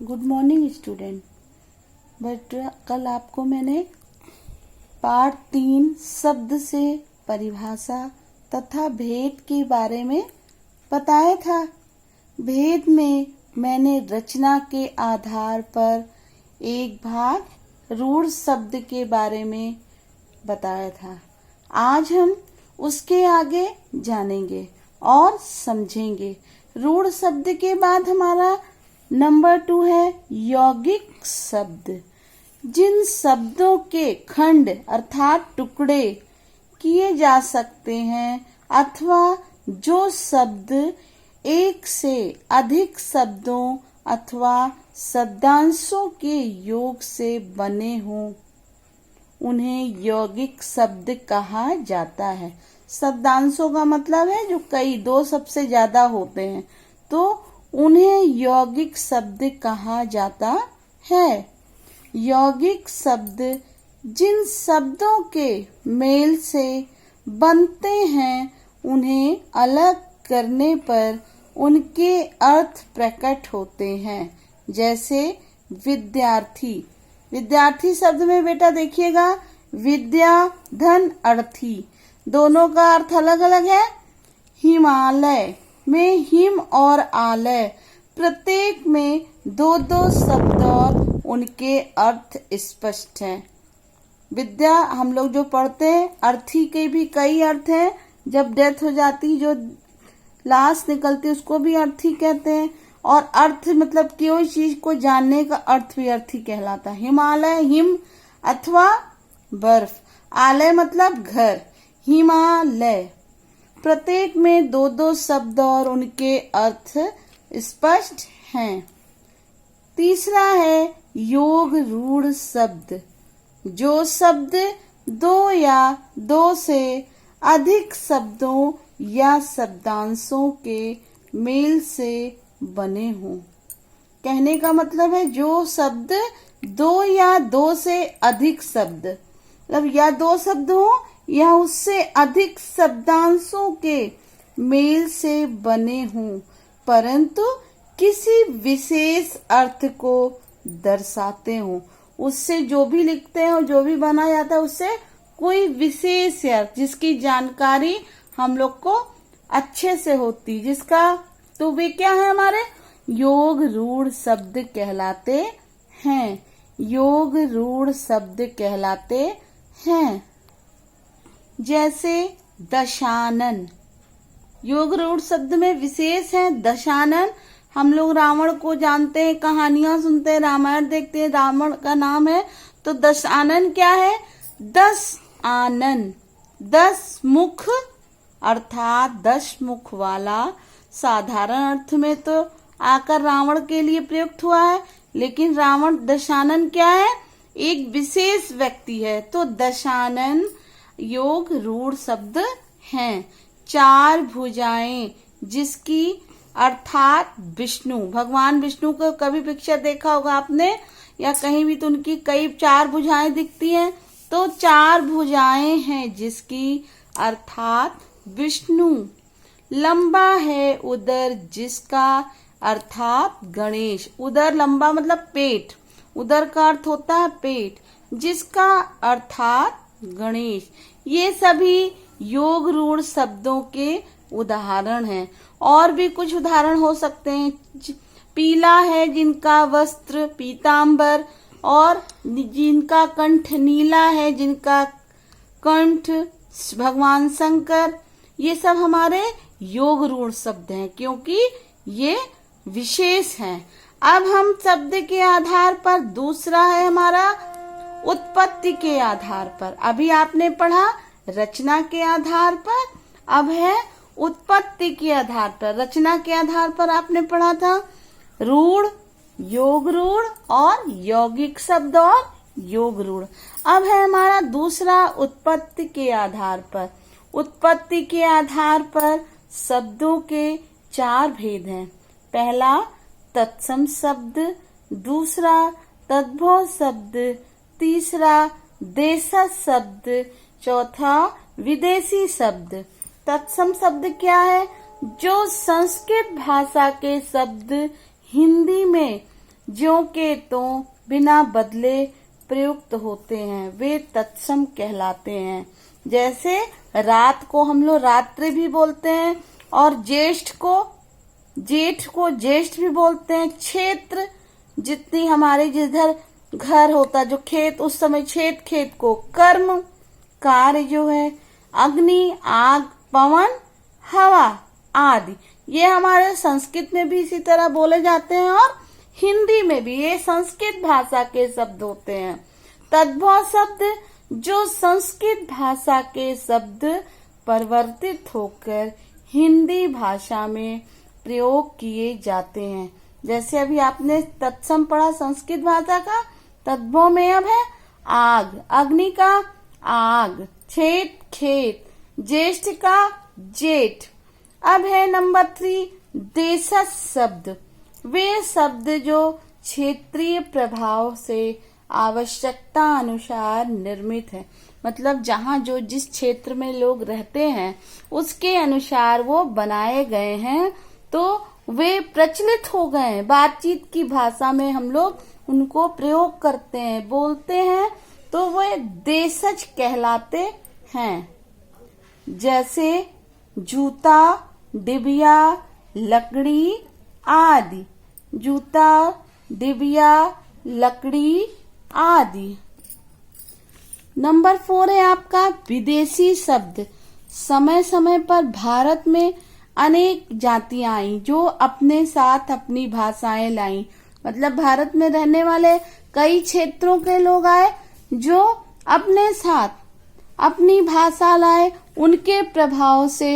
Good morning student. कल आपको मैंने पार्ट 3 शब्द से परिभाषा तथा भेद के बारे में बताया था। भेद में मैंने रचना के आधार पर एक भाग रूढ़ शब्द के बारे में बताया था। आज हम उसके आगे जानेंगे और समझेंगे। रूढ़ शब्द के बाद हमारा नंबर 2 है यौगिक शब्द। जिन शब्दों के खंड अर्थात टुकड़े किए जा सकते हैं अथवा जो शब्द एक से अधिक शब्दों अथवा शब्दांशों के योग से बने हों, उन्हें यौगिक शब्द कहा जाता है। शब्दांशों का मतलब है जो दो सबसे ज्यादा होते हैं, तो उन्हें यौगिक शब्द कहा जाता है। यौगिक शब्द जिन शब्दों के मेल से बनते हैं, उन्हें अलग करने पर उनके अर्थ प्रकट होते हैं। जैसे विद्यार्थी। विद्यार्थी शब्द में बेटा देखिएगा विद्या धन अर्थी, दोनों का अर्थ अलग अलग है। हिमालय में हिम और आलय, प्रत्येक में दो दो शब्द और उनके अर्थ स्पष्ट हैं। विद्या हम लोग जो पढ़ते हैं, अर्थी के भी कई अर्थ हैं। जब डेथ हो जाती जो लाश निकलती उसको भी अर्थी कहते हैं। और अर्थ मतलब कोई चीज को जानने का अर्थ भी अर्थी कहलाता है। हिमालय हिम अथवा बर्फ, आलय मतलब घर, हिमालय, प्रत्येक में दो दो शब्द और उनके अर्थ स्पष्ट हैं। तीसरा है योग रूढ़ शब्द। जो शब्द दो या दो से अधिक शब्दों या शब्दांशों के मेल से बने हों। कहने का मतलब है जो शब्द दो या दो से अधिक शब्द, मतलब या दो शब्द हो या उससे अधिक शब्दांशों के मेल से बने हों, परंतु किसी विशेष अर्थ को दर्शाते हों। उससे जो भी लिखते हैं और जो भी बना जाता है उससे कोई विशेष अर्थ जिसकी जानकारी हम लोग को अच्छे से होती, जिसका तो वे क्या है हमारे योग रूढ़ शब्द कहलाते हैं। योग रूढ़ शब्द कहलाते हैं। जैसे दशानन, योग रूढ़ शब्द में विशेष है दशानन। हम लोग रावण को जानते हैं, कहानियां सुनते हैं, रामायण देखते हैं, रावण का नाम है। तो दशानन क्या है? 10 आनन, 10 मुख अर्थात 10 मुख वाला। साधारण अर्थ में तो आकर रावण के लिए प्रयुक्त हुआ है, लेकिन रावण दशानन क्या है? एक विशेष व्यक्ति है। तो दशानन योग रूढ़ शब्द हैं। 4 भुजाएं जिसकी अर्थात विष्णु, भगवान विष्णु को कभी पिक्चर देखा होगा आपने या कहीं भी, तो उनकी कई 4 भुजाएं दिखती हैं। तो 4 भुजाएं हैं जिसकी अर्थात विष्णु। लंबा है उदर जिसका अर्थात गणेश। उदर लंबा मतलब पेट, उदर का अर्थ होता है पेट, जिसका अर्थात गणेश। ये सभी योग रूढ़ शब्दों के उदाहरण हैं। और भी कुछ उदाहरण हो सकते हैं। पीला है जिनका वस्त्र पीतांबर, और जिनका कंठ नीला है जिनका कंठ भगवान शंकर। ये सब हमारे योग रूढ़ शब्द हैं क्योंकि ये विशेष हैं। अब हम शब्द के आधार पर, दूसरा है हमारा उत्पत्ति के आधार पर। अभी आपने पढ़ा रचना के आधार पर, अब है उत्पत्ति के आधार पर। रचना के आधार पर आपने पढ़ा था रूढ़, योग रूढ़ और यौगिक शब्द और योग रूढ़। अब है हमारा दूसरा उत्पत्ति के आधार पर। उत्पत्ति के आधार पर शब्दों के 4 भेद हैं। पहला तत्सम शब्द, दूसरा तद्भव शब्द, तीसरा देशज शब्द, चौथा विदेशी शब्द। तत्सम शब्द क्या है? जो संस्कृत भाषा के शब्द हिंदी में ज्यों के त्यों बिना बदले प्रयुक्त होते हैं, वे तत्सम कहलाते हैं। जैसे रात को हम लोग रात्रि भी बोलते हैं, और जेठ को ज्येष्ठ भी बोलते हैं। क्षेत्र, जितनी हमारे जिधर घर होता जो खेत, उस समय खेत को। कर्म, कार्य जो है। अग्नि, आग, पवन, हवा आदि, ये हमारे संस्कृत में भी इसी तरह बोले जाते हैं और हिंदी में भी। ये संस्कृत भाषा के शब्द होते हैं। तद्भव शब्द जो संस्कृत भाषा के शब्द परिवर्तित होकर हिंदी भाषा में प्रयोग किए जाते हैं। जैसे अभी आपने तत्सम पढ़ा संस्कृत भाषा का, तद्भव में अब है आग, अग्नि का आग, खेत, ज्येष्ठ का जेठ। अब है नंबर 3 देशज शब्द। वे शब्द जो क्षेत्रीय प्रभाव से आवश्यकता अनुसार निर्मित है, मतलब जहाँ जो जिस क्षेत्र में लोग रहते हैं उसके अनुसार वो बनाए गए हैं, तो वे प्रचलित हो गए हैं। बातचीत की भाषा में हम लोग उनको प्रयोग करते हैं, बोलते हैं, तो वे देशज कहलाते हैं। जैसे जूता, डिबिया, लकड़ी आदि। जूता, डिबिया, लकड़ी आदि। नंबर 4 है आपका विदेशी शब्द। समय समय पर भारत में अनेक जातियां आई जो अपने साथ अपनी भाषाएं लाई। मतलब भारत में रहने वाले कई क्षेत्रों के लोग आए जो अपने साथ अपनी भाषा लाए। उनके प्रभाव से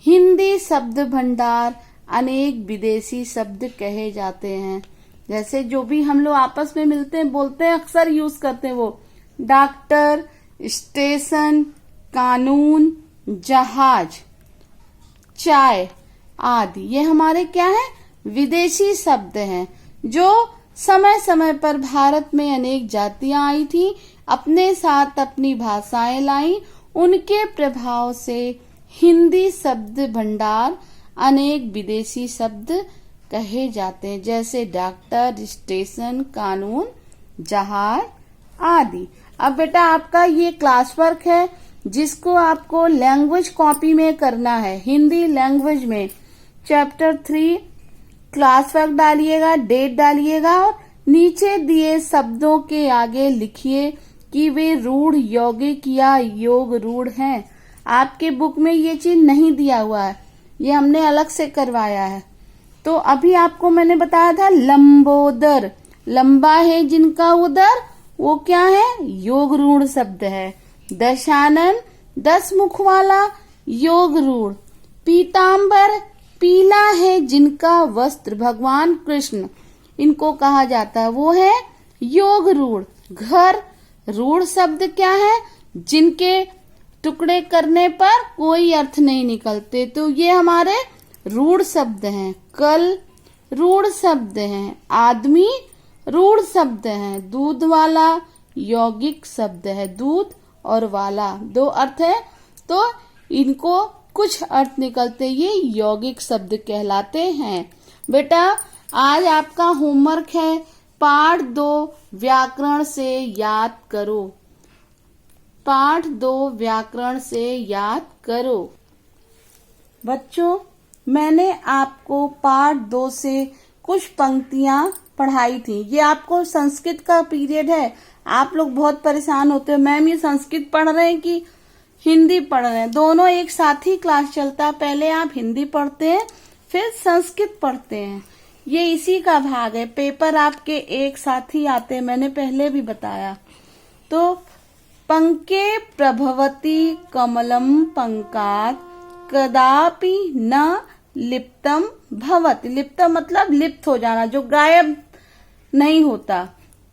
हिंदी शब्द भंडार अनेक विदेशी शब्द कहे जाते हैं। जैसे जो भी हम लोग आपस में मिलते हैं, बोलते हैं, अक्सर यूज करते हैं, वो डॉक्टर, स्टेशन, कानून, जहाज, चाय आदि, ये हमारे क्या है, विदेशी शब्द हैं जो समय समय पर भारत में अनेक जातियां आई थी, अपने साथ अपनी भाषाएं लाई। उनके प्रभाव से हिंदी शब्द भंडार अनेक विदेशी शब्द कहे जाते हैं। जैसे डॉक्टर, स्टेशन, कानून, जहाज आदि। अब बेटा आपका ये क्लास वर्क है जिसको आपको लैंग्वेज कॉपी में करना है। हिंदी लैंग्वेज में चैप्टर 3 क्लास वर्क डालिएगा, डेट डालिएगा और नीचे दिए शब्दों के आगे लिखिए कि वे रूढ़, यौगिक या योग रूढ़ हैं। आपके बुक में ये चीज नहीं दिया हुआ है, ये हमने अलग से करवाया है। तो अभी आपको मैंने बताया था लंबोदर, लंबा है जिनका उदर, वो क्या है, योग रूढ़ शब्द है। दशानन, 10 मुख वाला, योग रूढ़। पीतांबर, पीला है जिनका वस्त्र, भगवान कृष्ण, इनको कहा जाता है, वो है योग रूढ़। घर, रूढ़ शब्द क्या है, जिनके टुकड़े करने पर कोई अर्थ नहीं निकलते, तो ये हमारे रूढ़ शब्द हैं। कल, रूढ़ शब्द हैं। आदमी, रूढ़ शब्द हैं। दूध वाला, यौगिक शब्द है। दूध और वाला 2 अर्थ है, तो इनको कुछ अर्थ निकलते, ये यौगिक शब्द कहलाते हैं। बेटा आज आपका होमवर्क है पाठ 2 व्याकरण से याद करो। पाठ 2 व्याकरण से याद करो। बच्चों मैंने आपको पाठ 2 से कुछ पंक्तियां पढ़ाई थी। ये आपको संस्कृत का पीरियड है, आप लोग बहुत परेशान होते हो, मैम ये संस्कृत पढ़ रहे हैं कि हिंदी पढ़ रहे हैं, दोनों एक साथ ही क्लास चलता है। पहले आप हिंदी पढ़ते हैं फिर संस्कृत पढ़ते हैं, ये इसी का भाग है। पेपर आपके एक साथ ही आते हैं, मैंने पहले भी बताया। तो पंके प्रभवती कमलम पंकात कदापि न लिप्तम भवति। लिप्तम मतलब लिप्त हो जाना, जो गायब नहीं होता।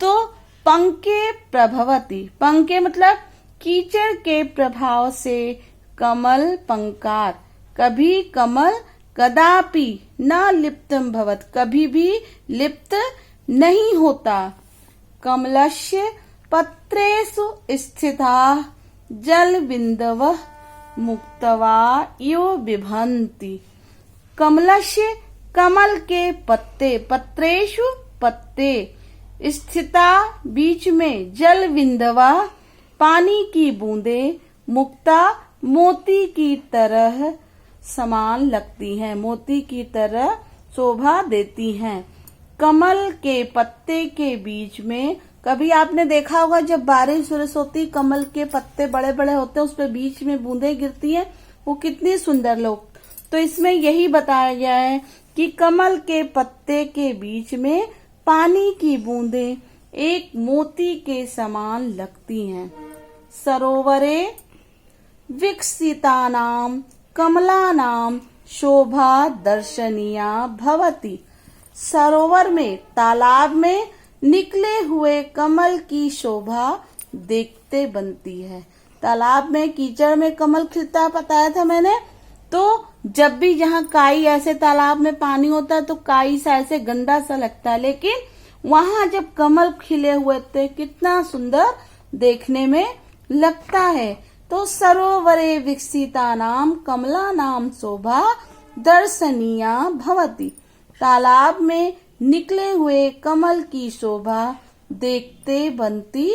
तो पंके प्रभवती, पंके मतलब कीचड़ के प्रभाव से कमल पंकार, कभी कमल, कदापि न लिप्तम भवत, कभी भी लिप्त नहीं होता। कमलस्य पत्रेषु स्थिता जल बिंदवः मुक्तवा इव बिभन्ति। कमलस्य, कमल के पत्ते, पत्रेषु पत्ते, स्थिता बीच में जल बिंदवा, पानी की बूंदे, मुक्ता मोती की तरह समान लगती हैं, मोती की तरह शोभा देती हैं। कमल के पत्ते के बीच में, कभी आपने देखा होगा जब बारिश उरिश होती, कमल के पत्ते बड़े बड़े होते हैं, उस पर बीच में बूंदें गिरती हैं, वो कितनी सुंदर लोग। तो इसमें यही बताया गया है कि कमल के पत्ते के बीच में पानी की बूंदें एक मोती के समान लगती हैं। सरोवरे विकसितानां कमलानां शोभा दर्शनीया भवति। सरोवर में, तालाब में निकले हुए कमल की शोभा देखते बनती है। तालाब में कीचड़ में कमल खिलता बताया था मैंने। तो जब भी जहाँ काई, ऐसे तालाब में पानी होता है तो काई सा ऐसे गंदा सा लगता है, लेकिन वहां जब कमल खिले हुए थे कितना सुंदर देखने में लगता है। तो सरोवरे विकसितानां कमलानां शोभा दर्शनीया भवति। तालाब में निकले हुए कमल की शोभा देखते बनती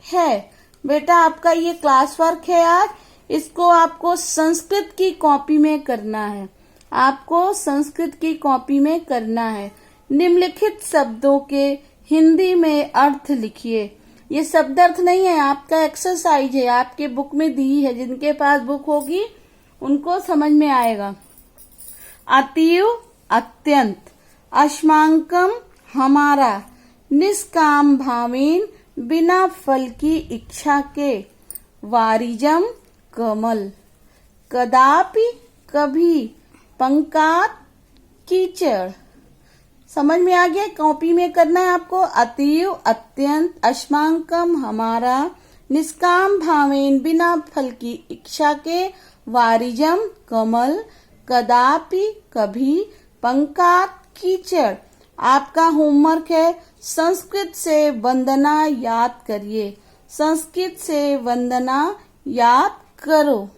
है। बेटा आपका ये क्लास वर्क है आज, इसको आपको संस्कृत की कॉपी में करना है, आपको संस्कृत की कॉपी में करना है। निम्नलिखित शब्दों के हिंदी में अर्थ लिखिए। ये शब्द अर्थ नहीं है, आपका एक्सरसाइज है, आपके बुक में दी है, जिनके पास बुक होगी उनको समझ में आएगा। अतीव अत्यंत, अश्मांकम हमारा, निष्काम भावेन बिना फल की इच्छा के, वारिजम कमल, कदापि कभी, पंकात कीचड़। समझ में आ गया? कॉपी में करना है आपको। अतीव अत्यंत, अश्मांकम हमारा, निष्काम भावेन बिना फल की इच्छा के, वारिजम कमल, कदापि कभी, पंकात कीचड़। आपका होमवर्क है, संस्कृत से वंदना याद करिए, संस्कृत से वंदना याद करो।